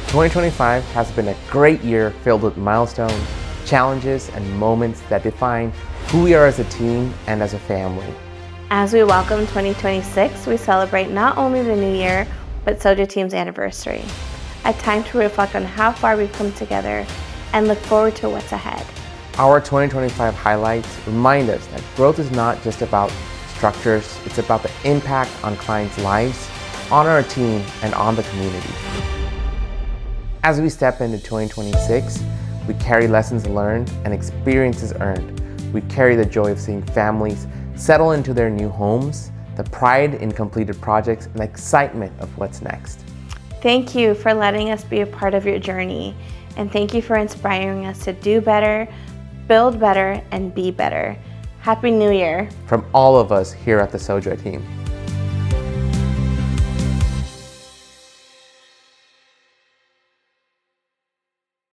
2025 has been a great year filled with milestones, challenges, and moments that define who we are as a team and as a family. As we welcome 2026, we celebrate not only the new year, but SOJO Team's anniversary. A time to reflect on how far we've come together and look forward to what's ahead. Our 2025 highlights remind us that growth is not just about structures, it's about the impact on clients' lives, on our team, and on the community. As we step into 2026, we carry lessons learned and experiences earned. We carry the joy of seeing families settle into their new homes, the pride in completed projects, and the excitement of what's next. Thank you for letting us be a part of your journey, and thank you for inspiring us to do better, build better, and be better. Happy New Year! From all of us here at the SOJO team.